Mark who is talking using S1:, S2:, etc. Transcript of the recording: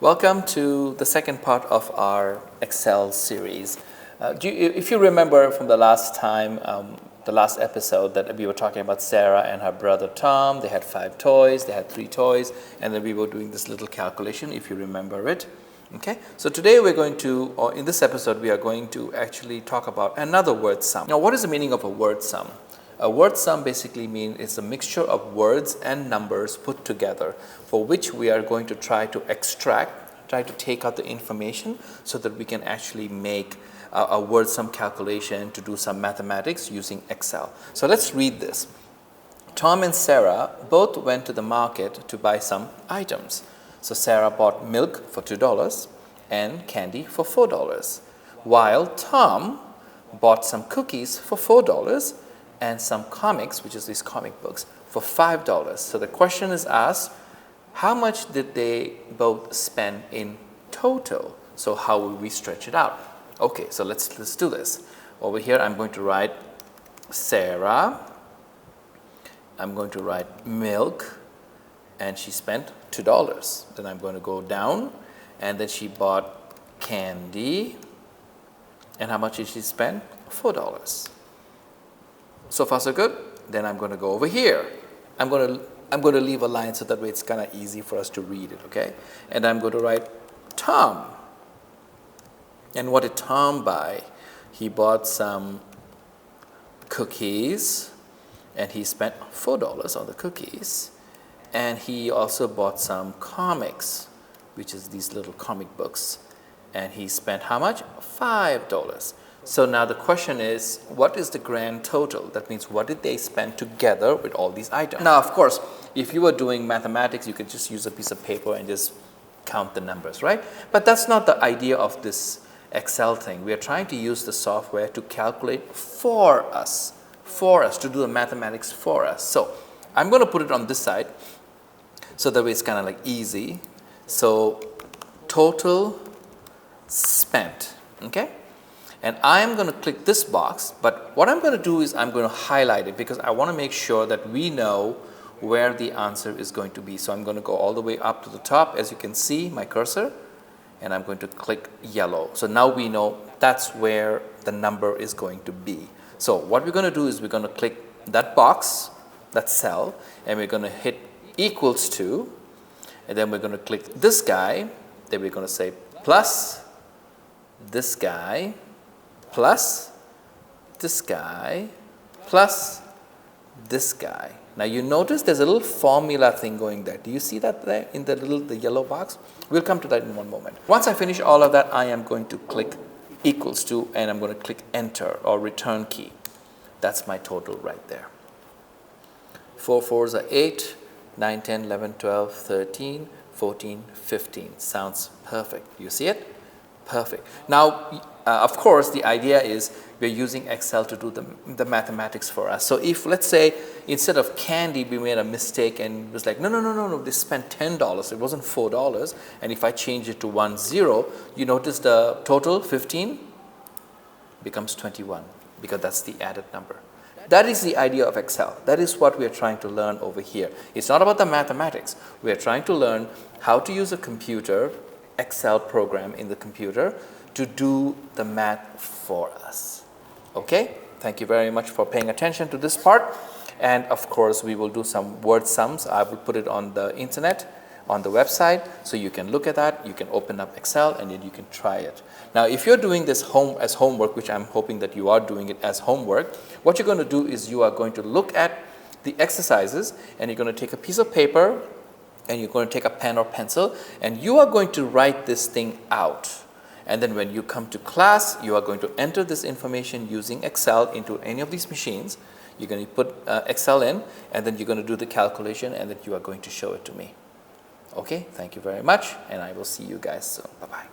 S1: Welcome to the second part of our Excel series. If you remember from the last time, the last episode, that we were talking about Sarah and her brother Tom. They had 5 toys, they had 3 toys, and then we were doing this little calculation, if you remember it. Okay, so today we're going to, or in this episode, we are going to actually talk about another word sum. Now, what is the meaning of a word sum? A word sum basically means it's a mixture of words and numbers put together, for which we are going to try to extract, try to take out the information so that we can actually make a word sum calculation to do some mathematics using Excel. So let's read this. Tom and Sarah both went to the market to buy some items. So Sarah bought milk for $2 and candy for $4, while Tom bought some cookies for $4 and some comics, which is these comic books, for $5. So the question is asked, how much did they both spend in total? So how will we stretch it out? Okay, so let's do this. Over here, I'm going to write Sarah. I'm going to write milk, and she spent $2. Then I'm going to go down, and then she bought candy. And how much did she spend? $4. So far, so good. Then I'm going to go over here. I'm going to leave a line so that way it's kind of easy for us to read it, okay? And I'm going to write Tom. And what did Tom buy? He bought some cookies, and he spent $4 on the cookies. And he also bought some comics, which is these little comic books. And he spent how much? $5. So now the question is, what is the grand total? That means, what did they spend together with all these items? Now, of course, if you were doing mathematics, you could just use a piece of paper and just count the numbers, right? But that's not the idea of this Excel thing. We are trying to use the software to calculate for us, to do the mathematics for us. So I'm going to put it on this side, so that way it's kind of like easy. So total spent, okay? And I'm going to click this box, but what I'm going to do is I'm going to highlight it because I want to make sure that we know where the answer is going to be. So I'm going to go all the way up to the top, as you can see, my cursor, and I'm going to click yellow. So now we know that's where the number is going to be. So what we're going to do is we're going to click that box, that cell, and we're going to hit equals to, and then we're going to click this guy, then we're going to say plus this guy, plus this guy, plus this guy. Now you notice there's a little formula thing going there. Do you see that there in the yellow box? We'll come to that in one moment. Once I finish all of that, I am going to click equals to, and I'm going to click enter or return key. That's my total right there. 4 4s are 8, 9, 10, 11, 12, 13, 14, 15. Sounds perfect. You see it? Perfect. Now, of course, the idea is we're using Excel to do the mathematics for us. So if, let's say, instead of candy, we made a mistake and it was like, no, they spent $10. It wasn't $4. And if I change it to 10, you notice the total, 15, becomes 21, because that's the added number. That is the idea of Excel. That is what we are trying to learn over here. It's not about the mathematics. We are trying to learn how to use a computer, Excel program in the computer, to do the math for us. Okay? Thank you very much for paying attention to this part. And of course, we will do some word sums. I will put it on the internet, on the website, so you can look at that. You can open up Excel and then you can try it. Now, if you're doing this as homework, which I'm hoping that you are doing it as homework, what you're going to do is you are going to look at the exercises, and you're going to take a piece of paper, and you're going to take a pen or pencil, and you are going to write this thing out. And then when you come to class, you are going to enter this information using Excel into any of these machines. You're going to put Excel in, and then you're going to do the calculation, and then you are going to show it to me. Okay, thank you very much, and I will see you guys soon. Bye-bye.